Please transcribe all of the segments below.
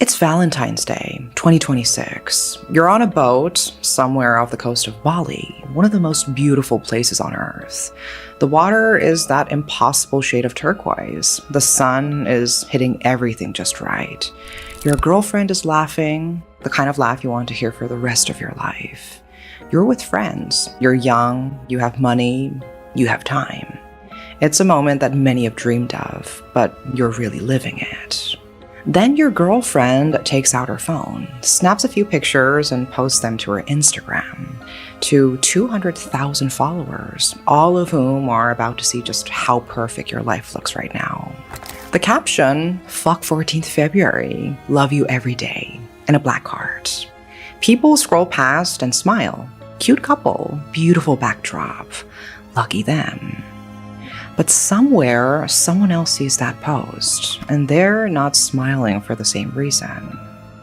It's Valentine's Day, 2026. You're on a boat somewhere off the coast of Bali, one of the most beautiful places on Earth. The water is that impossible shade of turquoise. The sun is hitting everything just right. Your girlfriend is laughing, the kind of laugh you want to hear for the rest of your life. You're with friends. You're young, you have money, you have time. It's a moment that many have dreamed of, but you're really living it. Then your girlfriend takes out her phone, snaps a few pictures, and posts them to her Instagram to 200,000 followers, all of whom are about to see just how perfect your life looks right now. The caption, "Fuck 14th February, love you every day," and a black heart. People scroll past and smile. Cute couple, beautiful backdrop, lucky them. But somewhere, someone else sees that post, and they're not smiling for the same reason.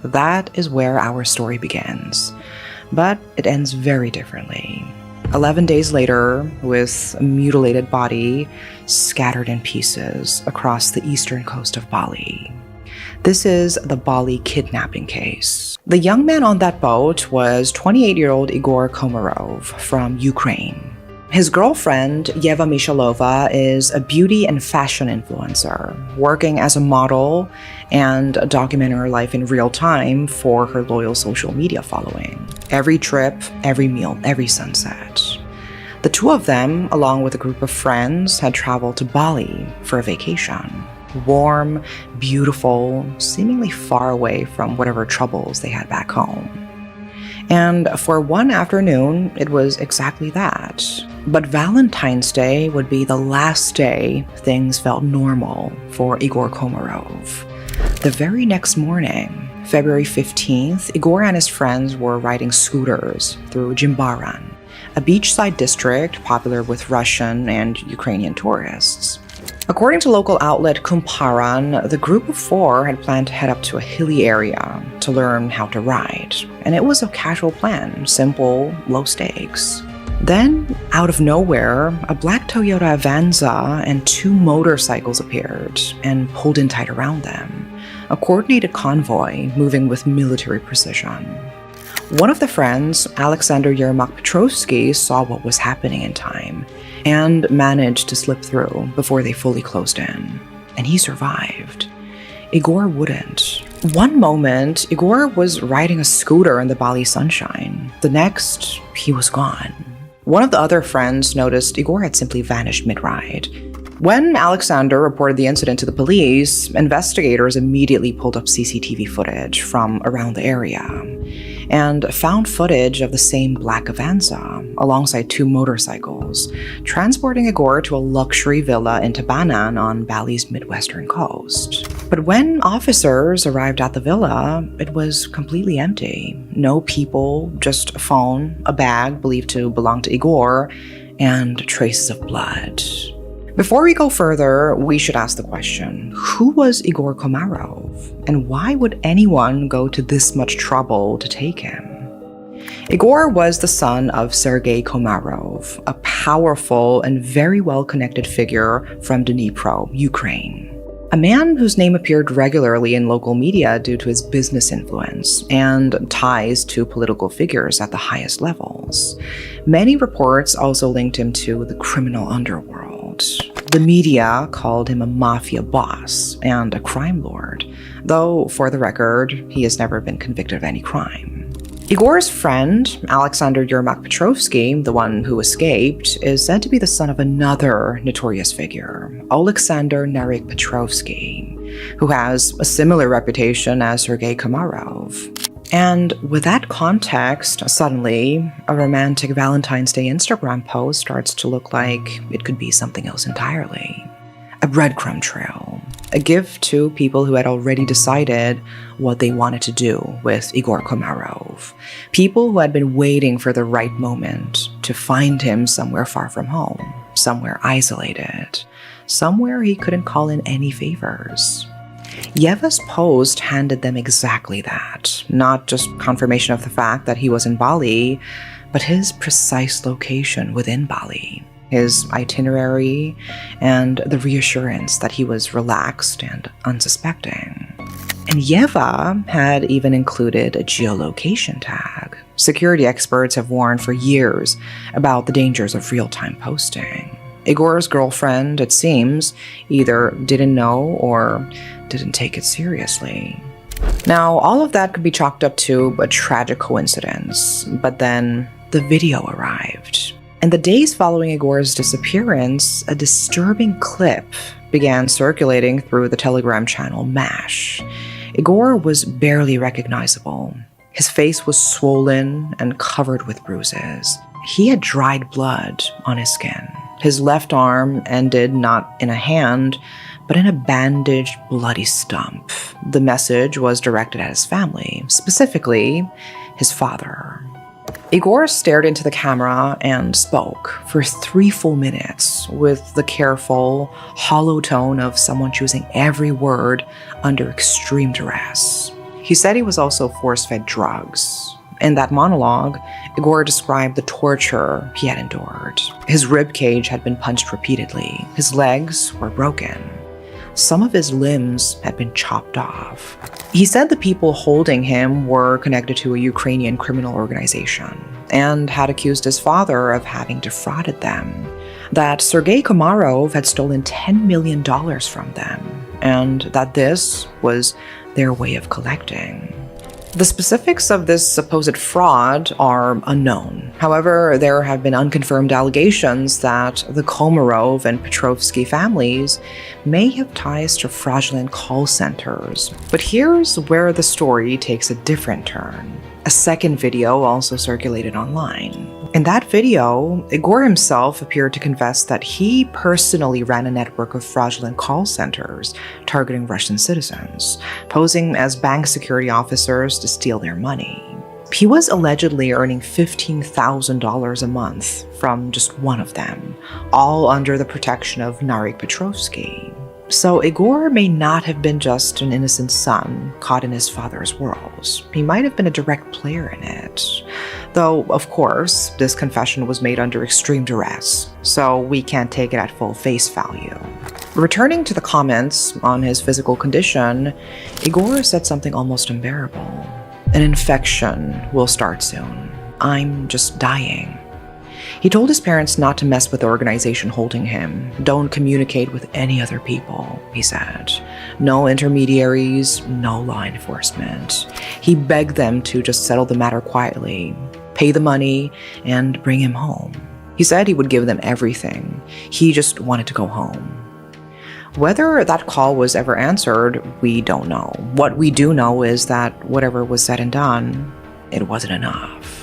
That is where our story begins, but it ends very differently. 11 days later, with a mutilated body scattered in pieces across the eastern coast of Bali. This is the Bali kidnapping case. The young man on that boat was 28-year-old Igor Komarov from Ukraine. His girlfriend, Yeva Mishalova, is a beauty and fashion influencer, working as a model and documenting her life in real time for her loyal social media following. Every trip, every meal, every sunset. The two of them, along with a group of friends, had traveled to Bali for a vacation. Warm, beautiful, seemingly far away from whatever troubles they had back home. And for one afternoon, it was exactly that. But Valentine's Day would be the last day things felt normal for Igor Komarov. The very next morning, February 15th, Igor and his friends were riding scooters through Jimbaran, a beachside district popular with Russian and Ukrainian tourists. According to local outlet Kumparan, the group of four had planned to head up to a hilly area to learn how to ride. And it was a casual plan, simple, low stakes. Then, out of nowhere, a black Toyota Avanza and two motorcycles appeared and pulled in tight around them. A coordinated convoy moving with military precision. One of the friends, Alexander Yermak Petrovsky, saw what was happening in time and managed to slip through before they fully closed in. And he survived. Igor wouldn't. One moment, Igor was riding a scooter in the Bali sunshine. The next, he was gone. One of the other friends noticed Igor had simply vanished mid-ride. When Alexander reported the incident to the police, investigators immediately pulled up CCTV footage from around the area and found footage of the same black Avanza alongside two motorcycles, transporting Igor to a luxury villa in Tabanan on Bali's Midwestern coast. But when officers arrived at the villa, it was completely empty. No people, just a phone, a bag believed to belong to Igor, and traces of blood. Before we go further, we should ask the question, who was Igor Komarov? And why would anyone go to this much trouble to take him? Igor was the son of Sergei Komarov, a powerful and very well-connected figure from Dnipro, Ukraine. A man whose name appeared regularly in local media due to his business influence and ties to political figures at the highest levels. Many reports also linked him to the criminal underworld. The media called him a mafia boss and a crime lord, though, for the record, he has never been convicted of any crime. Igor's friend, Alexander Yermak Petrovsky, the one who escaped, is said to be the son of another notorious figure, Alexander Narek Petrovsky, who has a similar reputation as Sergei Komarov. And with that context, suddenly, a romantic Valentine's Day Instagram post starts to look like it could be something else entirely. A breadcrumb trail. A gift to people who had already decided what they wanted to do with Igor Komarov. People who had been waiting for the right moment to find him somewhere far from home, somewhere isolated, somewhere he couldn't call in any favors. Yeva's post handed them exactly that, not just confirmation of the fact that he was in Bali, but his precise location within Bali. His itinerary, and the reassurance that he was relaxed and unsuspecting. And Yeva had even included a geolocation tag. Security experts have warned for years about the dangers of real-time posting. Igor's girlfriend, it seems, either didn't know or didn't take it seriously. Now, all of that could be chalked up to a tragic coincidence, but then the video arrived. In the days following Igor's disappearance, a disturbing clip began circulating through the Telegram channel MASH. Igor was barely recognizable. His face was swollen and covered with bruises. He had dried blood on his skin. His left arm ended not in a hand, but in a bandaged, bloody stump. The message was directed at his family, specifically his father. Igor stared into the camera and spoke for 3 full minutes with the careful, hollow tone of someone choosing every word under extreme duress. He said he was also force-fed drugs. In that monologue, Igor described the torture he had endured. His ribcage had been punched repeatedly. His legs were broken. Some of his limbs had been chopped off. He said the people holding him were connected to a Ukrainian criminal organization and had accused his father of having defrauded them, that Sergei Komarov had stolen $10 million from them, and that this was their way of collecting. The specifics of this supposed fraud are unknown. However, there have been unconfirmed allegations that the Komarov and Petrovsky families may have ties to fraudulent call centers. But here's where the story takes a different turn. A second video also circulated online. In that video, Igor himself appeared to confess that he personally ran a network of fraudulent call centers targeting Russian citizens, posing as bank security officers to steal their money. He was allegedly earning $15,000 a month from just one of them, all under the protection of Narek Petrovsky. So Igor may not have been just an innocent son caught in his father's whirls. He might have been a direct player in it. Though, of course, this confession was made under extreme duress, so we can't take it at full face value. Returning to the comments on his physical condition, Igor said something almost unbearable. An infection will start soon. I'm just dying. He told his parents not to mess with the organization holding him. Don't communicate with any other people, he said. No intermediaries, no law enforcement. He begged them to just settle the matter quietly, pay the money, and bring him home. He said he would give them everything. He just wanted to go home. Whether that call was ever answered, we don't know. What we do know is that whatever was said and done, it wasn't enough.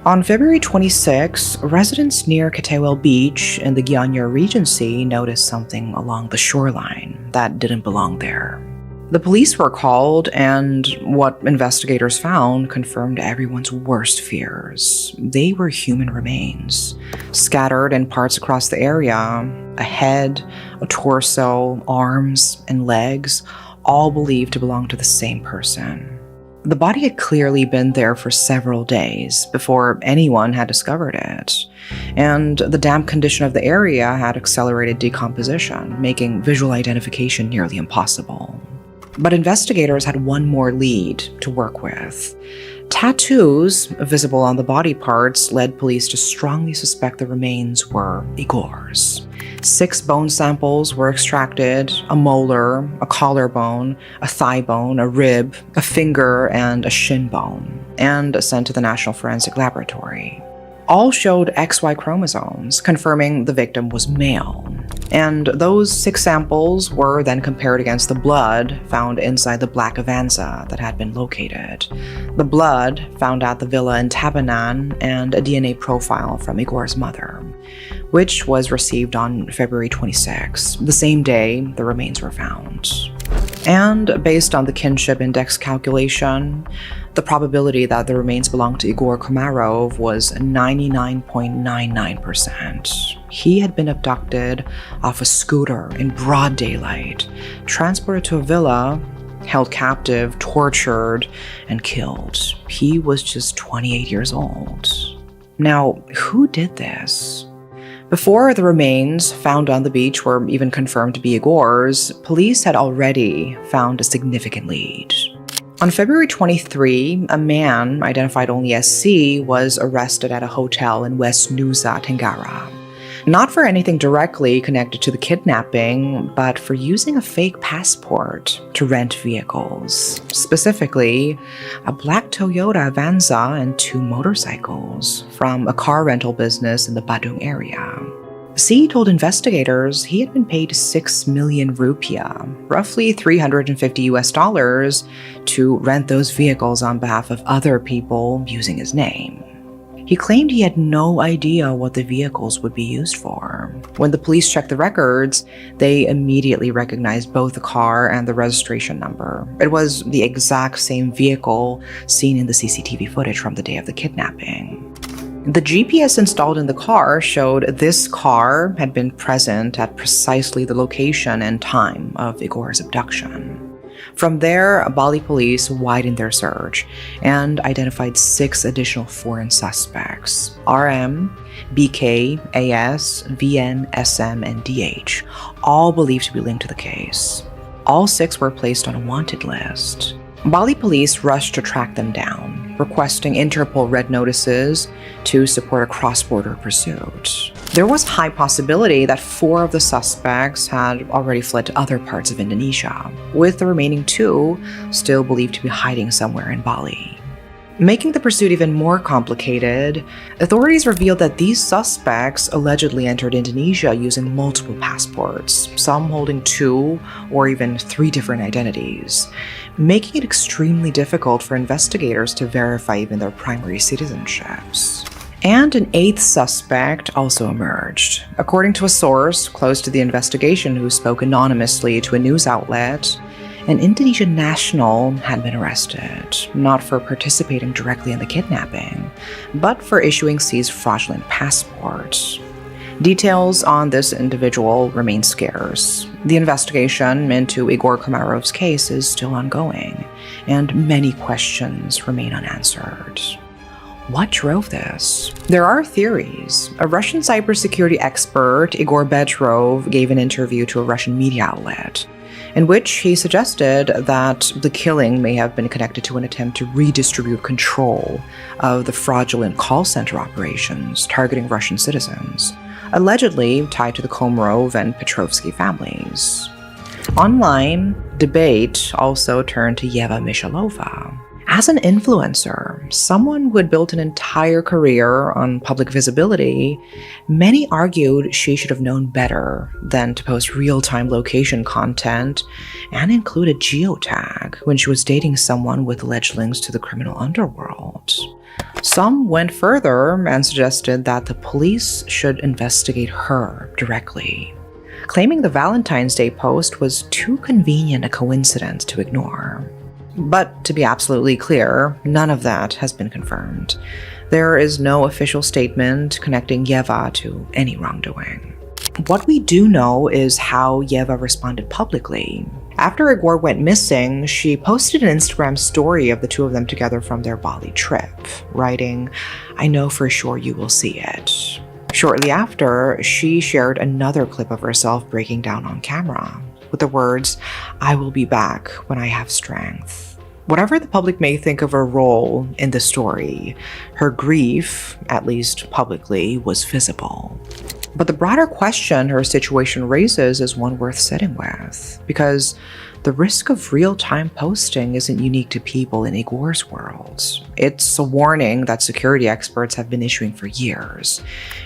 On February 26, residents near Katewel Beach in the Gyeongyor Regency noticed something along the shoreline that didn't belong there. The police were called, and what investigators found confirmed everyone's worst fears. They were human remains, scattered in parts across the area: a head, a torso, arms, and legs, all believed to belong to the same person. The body had clearly been there for several days before anyone had discovered it, and the damp condition of the area had accelerated decomposition, making visual identification nearly impossible. But investigators had one more lead to work with. Tattoos visible on the body parts led police to strongly suspect the remains were Igor's. 6 bone samples were extracted: a molar, a collarbone, a thigh bone, a rib, a finger, and a shin bone, and sent to the National Forensic Laboratory. All showed XY chromosomes, confirming the victim was male. And those 6 samples were then compared against the blood found inside the black Avanza that had been located. The blood found at the villa in Tabanan, and a DNA profile from Igor's mother, which was received on February 26, the same day the remains were found. And based on the kinship index calculation, the probability that the remains belonged to Igor Komarov was 99.99%. He had been abducted off a scooter in broad daylight, transported to a villa, held captive, tortured, and killed. He was just 28 years old. Now, who did this? Before the remains found on the beach were even confirmed to be Igor's, police had already found a significant lead. On February 23, a man, identified only as C, was arrested at a hotel in West Nusa Tenggara. Not for anything directly connected to the kidnapping, but for using a fake passport to rent vehicles. Specifically, a black Toyota Avanza and 2 motorcycles from a car rental business in the Badung area. C told investigators he had been paid 6 million rupiah, roughly $350, to rent those vehicles on behalf of other people using his name. He claimed he had no idea what the vehicles would be used for. When the police checked the records, they immediately recognized both the car and the registration number. It was the exact same vehicle seen in the CCTV footage from the day of the kidnapping. The GPS installed in the car showed this car had been present at precisely the location and time of Igor's abduction. From there, Bali police widened their search and identified 6 additional foreign suspects: RM, BK, AS, VN, SM, and DH, all believed to be linked to the case. All 6 were placed on a wanted list. Bali police rushed to track them down, requesting Interpol red notices to support a cross-border pursuit. There was high possibility that 4 of the suspects had already fled to other parts of Indonesia, with the remaining 2 still believed to be hiding somewhere in Bali. Making the pursuit even more complicated, authorities revealed that these suspects allegedly entered Indonesia using multiple passports, some holding 2 or even 3 different identities, making it extremely difficult for investigators to verify even their primary citizenships. And an 8th suspect also emerged. According to a source close to the investigation who spoke anonymously to a news outlet, an Indonesian national had been arrested, not for participating directly in the kidnapping, but for issuing C's fraudulent passport. Details on this individual remain scarce. The investigation into Igor Komarov's case is still ongoing, and many questions remain unanswered. What drove this? There are theories. A Russian cybersecurity expert, Igor Bedrov, gave an interview to a Russian media outlet, in which he suggested that the killing may have been connected to an attempt to redistribute control of the fraudulent call center operations targeting Russian citizens, allegedly tied to the Komarov and Petrovsky families. Online, debate also turned to Yeva Mishalova. As an influencer, someone who had built an entire career on public visibility, many argued she should have known better than to post real-time location content and include a geotag when she was dating someone with alleged links to the criminal underworld. Some went further and suggested that the police should investigate her directly, claiming the Valentine's Day post was too convenient a coincidence to ignore. But to be absolutely clear, none of that has been confirmed. There is no official statement connecting Yeva to any wrongdoing. What we do know is how Yeva responded publicly. After Igor went missing, she posted an Instagram story of the 2 of them together from their Bali trip, writing, "I know for sure you will see it." Shortly after, she shared another clip of herself breaking down on camera, with the words, "I will be back when I have strength." Whatever the public may think of her role in the story, her grief, at least publicly, was visible. But the broader question her situation raises is one worth sitting with, because the risk of real-time posting isn't unique to people in Igor's world. It's a warning that security experts have been issuing for years.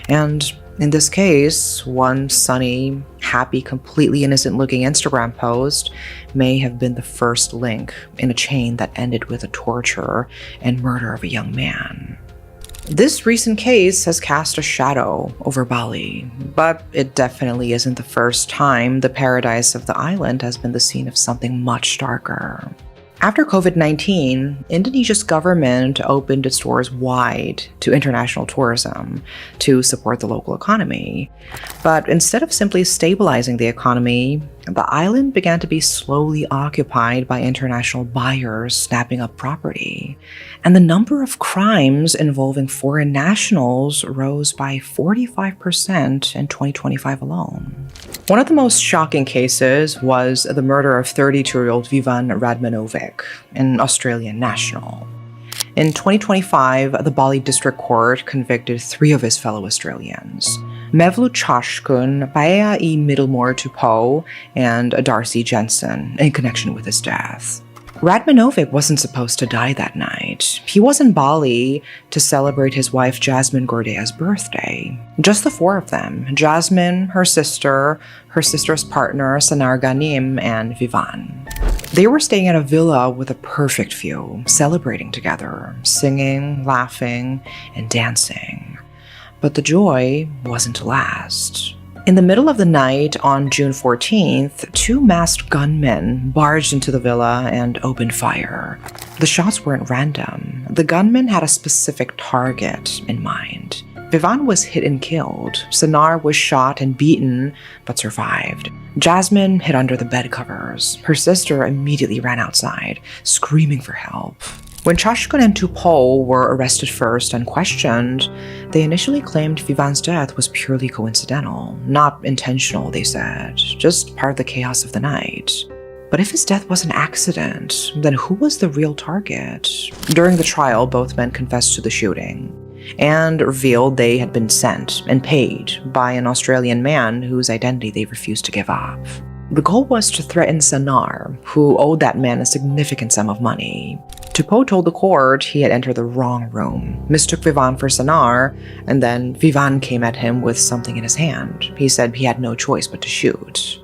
And in this case, one sunny, happy, completely innocent-looking Instagram post may have been the first link in a chain that ended with the torture and murder of a young man. This recent case has cast a shadow over Bali, but it definitely isn't the first time the paradise of the island has been the scene of something much darker. After COVID-19, Indonesia's government opened its doors wide to international tourism to support the local economy. But instead of simply stabilizing the economy, the island began to be slowly occupied by international buyers snapping up property, and the number of crimes involving foreign nationals rose by 45% in 2025 alone. One of the most shocking cases was the murder of 32-year-old Vivan Radmanovic, an Australian national. In 2025, the Bali District Court convicted 3 of his fellow Australians, Mevlut Chashkun, Paea E. Middlemore Tupou, and Darcy Jensen, in connection with his death. Radmanovic wasn't supposed to die that night. He was in Bali to celebrate hhis wife Jasmine Gordea's birthday. Just the 4 of them, Jasmine, her sister's partner Sanar Ghanim, and Vivan. They were staying at a villa with a perfect view, celebrating together, singing, laughing, and dancing. But the joy wasn't to last. In the middle of the night on June 14th, 2 masked gunmen barged into the villa and opened fire. The shots weren't random. The gunmen had a specific target in mind. Vivan was hit and killed. Sanar was shot and beaten, but survived. Jasmine hid under the bed covers. Her sister immediately ran outside, screaming for help. When Chashkun and Tupou were arrested first and questioned, they initially claimed Vivan's death was purely coincidental, not intentional, they said, just part of the chaos of the night. But if his death was an accident, then who was the real target? During the trial, both men confessed to the shooting and revealed they had been sent and paid by an Australian man whose identity they refused to give up. The goal was to threaten Sanar, who owed that man a significant sum of money. Tupou told the court he had entered the wrong room, mistook Vivan for Sanar, and then Vivan came at him with something in his hand. He said he had no choice but to shoot.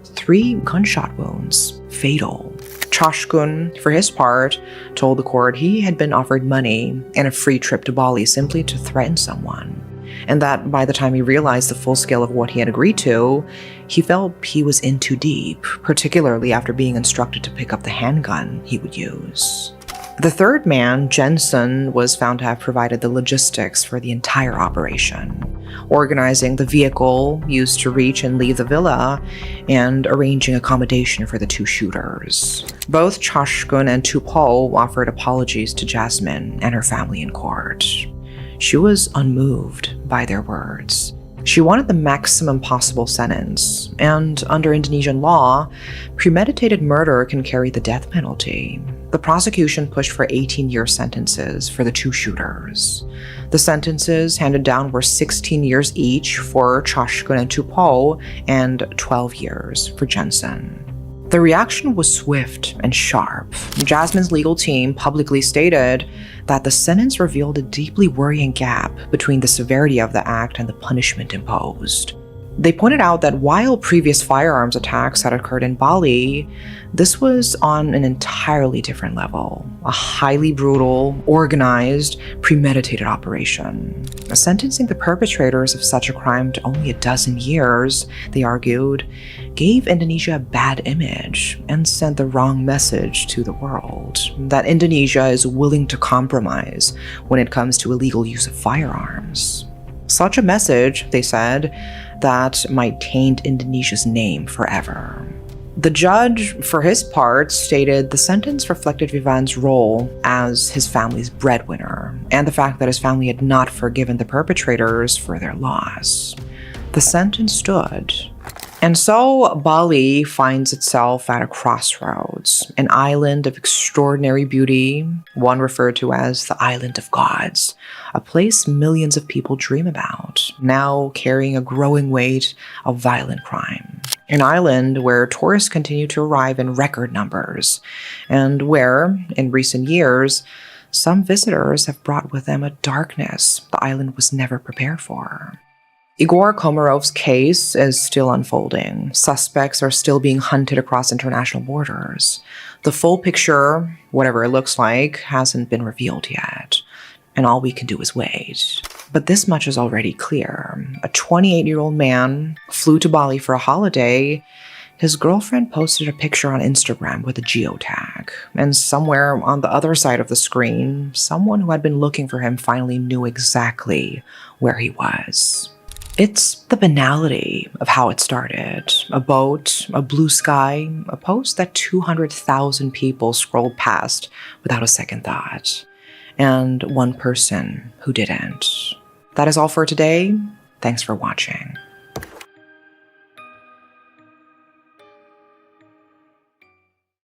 3 gunshot wounds, fatal. Chashkun, for his part, told the court he had been offered money and a free trip to Bali simply to threaten someone, and that by the time he realized the full scale of what he had agreed to, he felt he was in too deep, particularly after being instructed to pick up the handgun he would use. The 3rd man, Jensen, was found to have provided the logistics for the entire operation, organizing the vehicle used to reach and leave the villa, and arranging accommodation for the 2 shooters. Both Chashkun and Tupou offered apologies to Jasmine and her family in court. She was unmoved by their words. She wanted the maximum possible sentence, and under Indonesian law, premeditated murder can carry the death penalty. The prosecution pushed for 18-year sentences for the 2 shooters. The sentences handed down were 16 years each for Chashkun and Tupou and 12 years for Jensen. The reaction was swift and sharp. Jasmine's legal team publicly stated that the sentence revealed a deeply worrying gap between the severity of the act and the punishment imposed. They pointed out that while previous firearms attacks had occurred in Bali, this was on an entirely different level, a highly brutal, organized, premeditated operation. Sentencing the perpetrators of such a crime to only 12 years, they argued, gave Indonesia a bad image and sent the wrong message to the world, that Indonesia is willing to compromise when it comes to illegal use of firearms. Such a message, they said, that might taint Indonesia's name forever. The judge, for his part, stated the sentence reflected Vivan's role as his family's breadwinner, and the fact that his family had not forgiven the perpetrators for their loss. The sentence stood. And so Bali finds itself at a crossroads, an island of extraordinary beauty, one referred to as the Island of Gods, a place millions of people dream about, now carrying a growing weight of violent crime. An island where tourists continue to arrive in record numbers, and where, in recent years, some visitors have brought with them a darkness the island was never prepared for. Igor Komarov's case is still unfolding. Suspects are still being hunted across international borders. The full picture, whatever it looks like, hasn't been revealed yet, and all we can do is wait. But this much is already clear. A 28-year-old man flew to Bali for a holiday. His girlfriend posted a picture on Instagram with a geotag, and somewhere on the other side of the screen, someone who had been looking for him finally knew exactly where he was. It's the banality of how it started. A boat, a blue sky, a post that 200,000 people scrolled past without a second thought. And one person who didn't. That is all for today. Thanks for watching.